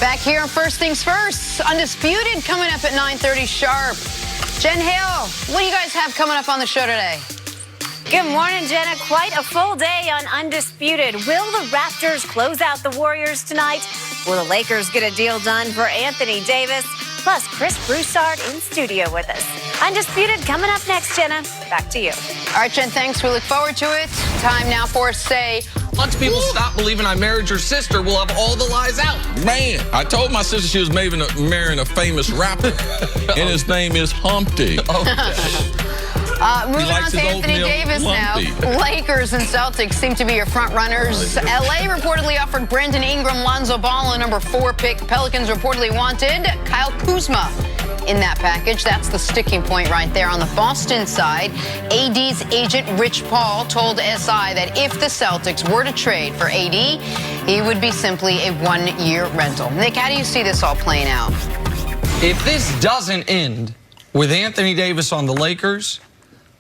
Back here on First Things First, Undisputed coming up at 9:30 sharp. Jen Hale, what do you guys have coming up on the show today? Good morning, Jenna. Quite a full day on Undisputed. Will the Raptors close out the Warriors tonight? Will the Lakers get a deal done for Anthony Davis? Plus, Chris Broussard in studio with us. Undisputed coming up next, Jenna. Back to you. All right, Jen, thanks. We look forward to it. Time now for Say. Once people stop believing I married your sister, we'll have all the lies out. Man, I told my sister she was marrying a famous rapper, and his name is Humpty. Moving on to Anthony Davis now. Lakers and Celtics seem to be your front runners. LA reportedly offered Brandon Ingram, Lonzo Ball, a number 4 pick. Pelicans reportedly wanted Kyle Kuzma in that package. That's the sticking point right there. On the Boston side, AD's agent Rich Paul told SI that if the Celtics were to trade for AD, he would be simply a 1-year rental. Nick, how do you see this all playing out? If this doesn't end with Anthony Davis on the Lakers,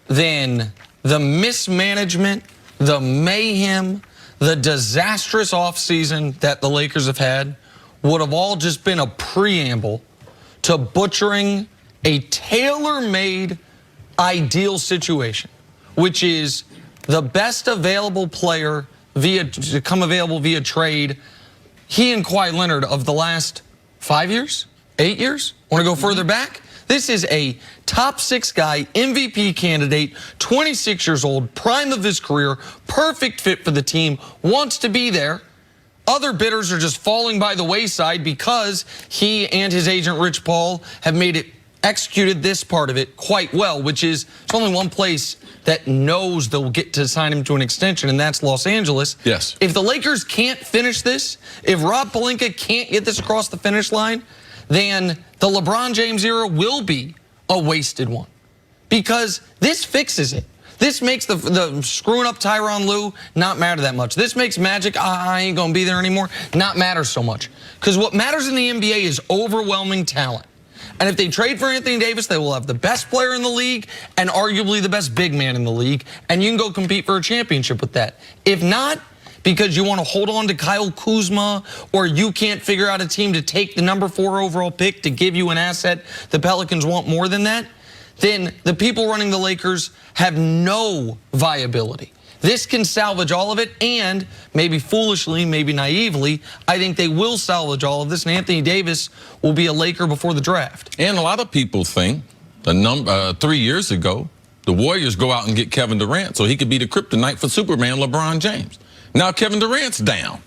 then the mismanagement, the mayhem, the disastrous offseason that the Lakers have had would have all just been a preamble to butchering a tailor-made ideal situation, which is the best available player to come available via trade. He and Kawhi Leonard of the last 5 years, 8 years, want to go further back? This is a top 6 guy, MVP candidate, 26 years old, prime of his career, perfect fit for the team, wants to be there. Other bidders are just falling by the wayside because he and his agent, Rich Paul, have executed this part of it quite well, which is there's only one place that knows they'll get to sign him to an extension, and that's Los Angeles. Yes. If the Lakers can't finish this, if Rob Pelinka can't get this across the finish line, then the LeBron James era will be a wasted one, because this fixes it. This makes the screwing up Tyronn Lue not matter that much. This makes Magic, I ain't going to be there anymore, not matter so much. Because what matters in the NBA is overwhelming talent. And if they trade for Anthony Davis, they will have the best player in the league and arguably the best big man in the league. And you can go compete for a championship with that. If not, because you want to hold on to Kyle Kuzma, or you can't figure out a team to take the number 4 overall pick to give you an asset the Pelicans want more than that, then the people running the Lakers have no viability. This can salvage all of it, and maybe foolishly, maybe naively, I think they will salvage all of this, and Anthony Davis will be a Laker before the draft. And a lot of people think 3 years ago, the Warriors go out and get Kevin Durant so he could be the kryptonite for Superman LeBron James. Now Kevin Durant's down.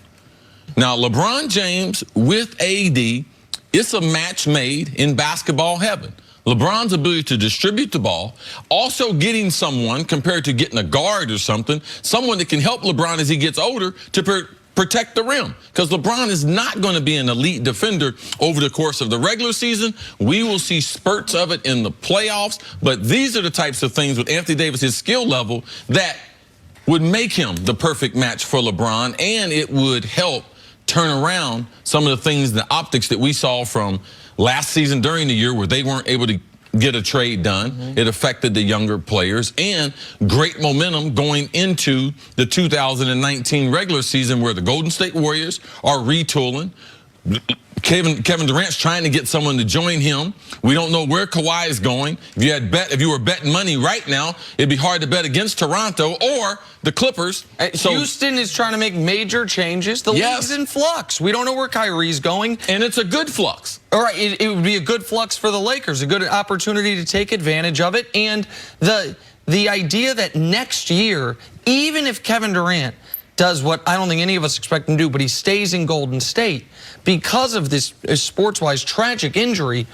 Now LeBron James with AD, it's a match made in basketball heaven. LeBron's ability to distribute the ball, also getting someone, compared to getting a guard or something, someone that can help LeBron as he gets older to protect the rim. Because LeBron is not going to be an elite defender over the course of the regular season. We will see spurts of it in the playoffs. But these are the types of things with Anthony Davis, his skill level, that would make him the perfect match for LeBron. And it would help turn around some of the things, the optics that we saw from last season during the year where they weren't able to get a trade done. It affected the younger players, and great momentum going into the 2019 regular season where the Golden State Warriors are retooling. Kevin Durant's trying to get someone to join him. We don't know where Kawhi is going. If you were betting money right now, it'd be hard to bet against Toronto or the Clippers. Houston is trying to make major changes. The league's in flux. We don't know where Kyrie's going. And it's a good flux. All right, it would be a good flux for the Lakers, a good opportunity to take advantage of it. And the idea that next year, even if Kevin Durant does what I don't think any of us expect him to do, but he stays in Golden State, because of this sports-wise tragic injury,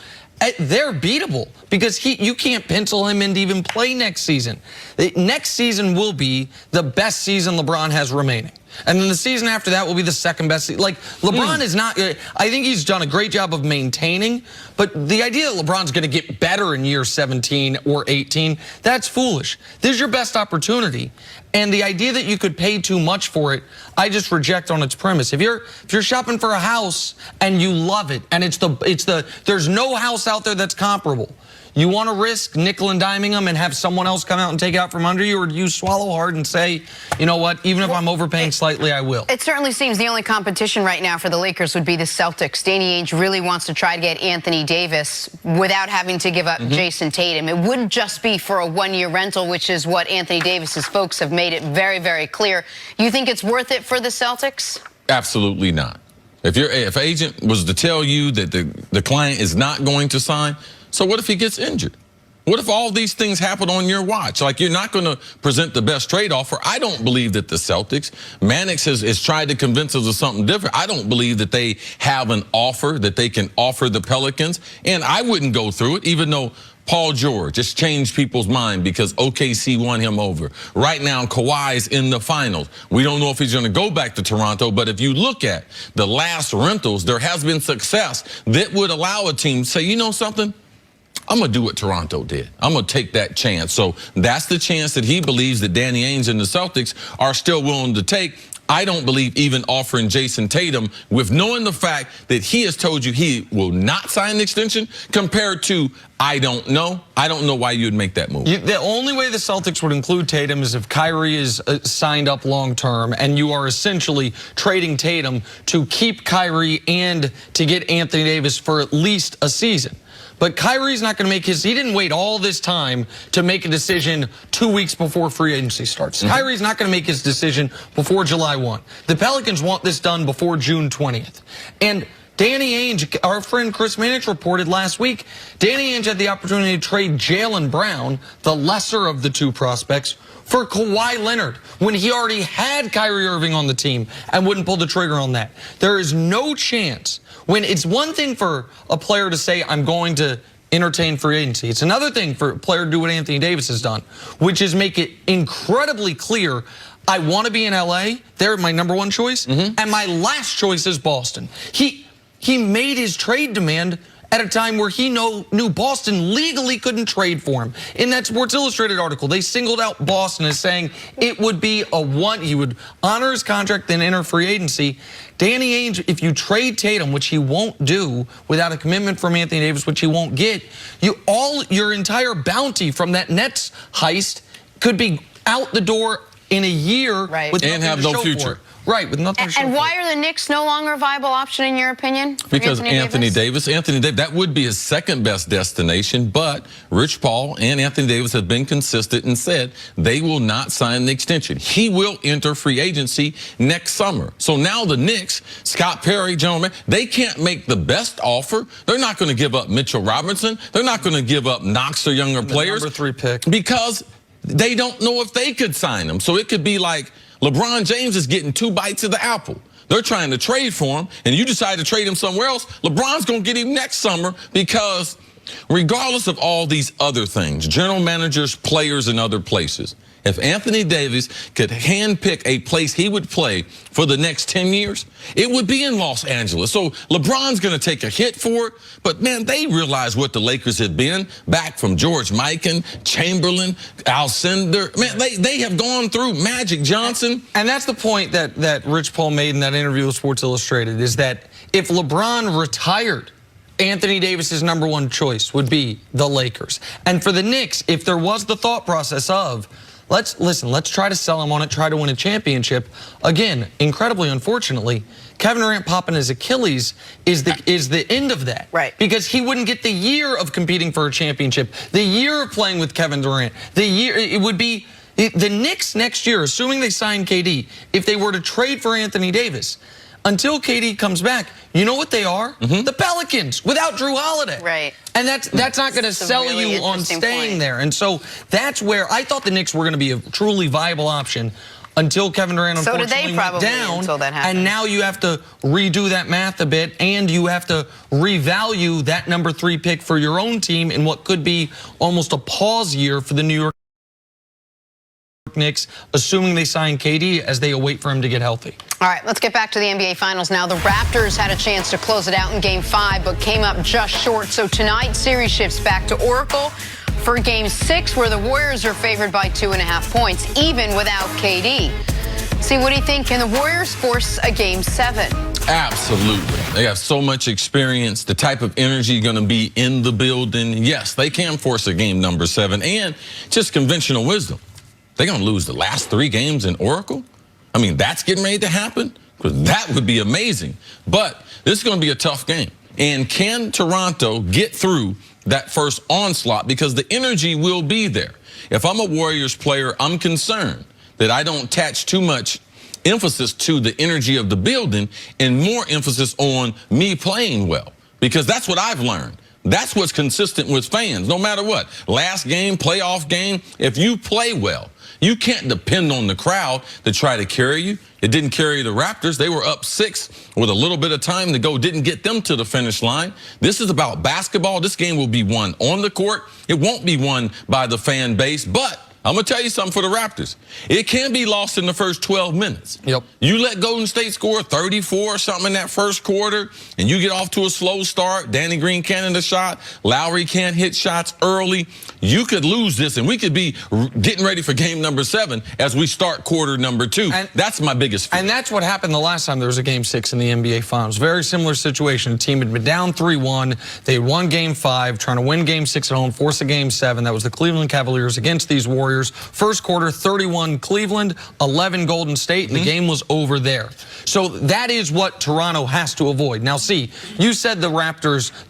they're beatable, because you can't pencil him in to even play next season. Next season will be the best season LeBron has remaining. And then the season after that will be the second best. Like, LeBron is not, I think he's done a great job of maintaining, but the idea that LeBron's going to get better in year 17 or 18, that's foolish. This is your best opportunity. And the idea that you could pay too much for it, I just reject on its premise. If you're shopping for a house and you love it, and there's no house out there that's comparable, You want to risk nickel and diming them and have someone else come out and take it out from under you, or do you swallow hard and say, you know what, even if I'm overpaying slightly, I will? It certainly seems the only competition right now for the Lakers would be the Celtics. Danny Ainge really wants to try to get Anthony Davis without having to give up Jason Tatum. It would just be for a one-year rental, which is what Anthony Davis's folks have made it very, very clear. You think it's worth it for the Celtics? Absolutely not. If an agent was to tell you that the client is not going to sign, so what if he gets injured? What if all these things happen on your watch? Like, you're not going to present the best trade offer. I don't believe that the Celtics, Mannix has tried to convince us of something different. I don't believe that they have an offer that they can offer the Pelicans. And I wouldn't go through it, even though Paul George just changed people's mind because OKC won him over. Right now, Kawhi's in the finals. We don't know if he's going to go back to Toronto, but if you look at the last rentals, there has been success that would allow a team to say, you know something? I'm going to do what Toronto did. I'm going to take that chance. So that's the chance that he believes that Danny Ainge and the Celtics are still willing to take. I don't believe even offering Jason Tatum, with knowing the fact that he has told you he will not sign an extension, compared to I don't know. I don't know why you would make that move. The only way the Celtics would include Tatum is if Kyrie is signed up long term, and you are essentially trading Tatum to keep Kyrie and to get Anthony Davis for at least a season. But Kyrie's not going to make he didn't wait all this time to make a decision 2 weeks before free agency starts. Kyrie's not going to make his decision before July 1. The Pelicans want this done before June 20th. And Danny Ainge, our friend Chris Mannix reported last week, Danny Ainge had the opportunity to trade Jaylen Brown, the lesser of the two prospects, for Kawhi Leonard when he already had Kyrie Irving on the team and wouldn't pull the trigger on that. There is no chance. When it's one thing for a player to say, I'm going to entertain free agency. It's another thing for a player to do what Anthony Davis has done, which is make it incredibly clear, I want to be in LA. They're my number one choice. And my last choice is Boston. He made his trade demand at a time where he knew Boston legally couldn't trade for him. In that Sports Illustrated article, they singled out Boston as saying it would be he would honor his contract, then enter free agency. Danny Ainge, if you trade Tatum, which he won't do without a commitment from Anthony Davis, which he won't get, your entire bounty from that Nets heist could be out the door in a year, with and have no future. Right, with nothing to show And for why it. are the Knicks no longer a viable option in your opinion? Because Anthony Davis, that would be his second best destination, but Rich Paul and Anthony Davis have been consistent and said they will not sign the extension. He will enter free agency next summer. So now the Knicks, Scott Perry, gentlemen, they can't make the best offer. They're not going to give up Mitchell Robinson. They're not going to give up Knox or younger players. Number 3 pick. Because they don't know if they could sign him. So it could be like LeBron James is getting 2 bites of the apple. They're trying to trade for him, and you decide to trade him somewhere else. LeBron's going to get him next summer, because regardless of all these other things, general managers, players, and other places, if Anthony Davis could handpick a place he would play for the next 10 years, it would be in Los Angeles. So LeBron's going to take a hit for it. But, man, they realize what the Lakers have been back from George Mikan, Chamberlain, Alcindor. Man, they have gone through Magic Johnson. And that's the point that Rich Paul made in that interview with Sports Illustrated, is that if LeBron retired, Anthony Davis's number one choice would be the Lakers. And for the Knicks, if there was the thought process of, let's try to sell him on it, try to win a championship. Again, incredibly, unfortunately, Kevin Durant popping his Achilles is the end of that. Right. Because he wouldn't get the year of competing for a championship, the year of playing with Kevin Durant, it would be the Knicks next year, assuming they sign KD, if they were to trade for Anthony Davis, until KD comes back, you know what they are? The Pelicans, without Drew Holiday. Right. And that's not going to sell really you on staying point. there. And so that's where I thought the Knicks were going to be a truly viable option until Kevin Durant unfortunately went down. Until that happened. And now you have to redo that math a bit, and you have to revalue that number 3 pick for your own team in what could be almost a pause year for the New York Knicks, assuming they sign KD as they await for him to get healthy. All right, let's get back to the NBA Finals now. The Raptors had a chance to close it out in Game 5, but came up just short. So tonight, series shifts back to Oracle for Game 6, where the Warriors are favored by 2.5 points, even without KD. See, what do you think? Can the Warriors force a Game 7? Absolutely. They have so much experience, the type of energy going to be in the building. Yes, they can force a game number 7. And just conventional wisdom. They're going to lose the last 3 games in Oracle? I mean, that's getting ready to happen? Because that would be amazing. But this is going to be a tough game. And can Toronto get through that first onslaught? Because the energy will be there. If I'm a Warriors player, I'm concerned that I don't attach too much emphasis to the energy of the building and more emphasis on me playing well. Because that's what I've learned. That's what's consistent with fans, no matter what. Last game, playoff game, if you play well, you can't depend on the crowd to try to carry you. It didn't carry the Raptors. They were up 6 with a little bit of time to go. Didn't get them to the finish line. This is about basketball. This game will be won on the court. It won't be won by the fan base. But I'm going to tell you something for the Raptors. It can be lost in the first 12 minutes. Yep. You let Golden State score 34 or something in that first quarter, and you get off to a slow start. Danny Green can't hit a shot. Lowry can't hit shots early. You could lose this, and we could be getting ready for game number 7 as we start quarter number 2. And that's my biggest fear. And that's what happened the last time there was a game 6 in the NBA Finals. Very similar situation. The team had been down 3-1. They won game 5, trying to win game 6 at home, force a game 7. That was the Cleveland Cavaliers against these Warriors. First quarter, 31 Cleveland, 11 Golden State, and the game was over there. So that is what Toronto has to avoid. Now, see, you said the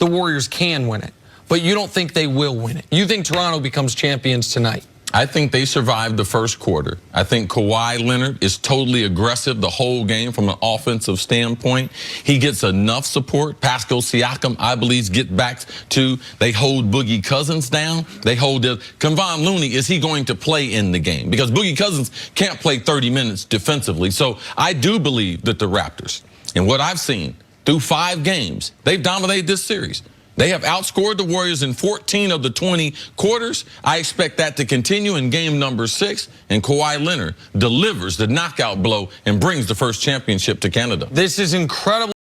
Warriors can win it, but you don't think they will win it. You think Toronto becomes champions tonight? I think they survived the first quarter. I think Kawhi Leonard is totally aggressive the whole game from an offensive standpoint. He gets enough support. Pascal Siakam, I believe, get back to, they hold Boogie Cousins down. They hold Kevon Looney. Is he going to play in the game? Because Boogie Cousins can't play 30 minutes defensively. So I do believe that the Raptors, and what I've seen through 5 games, they've dominated this series. They have outscored the Warriors in 14 of the 20 quarters. I expect that to continue in game number 6. And Kawhi Leonard delivers the knockout blow and brings the first championship to Canada. This is incredible.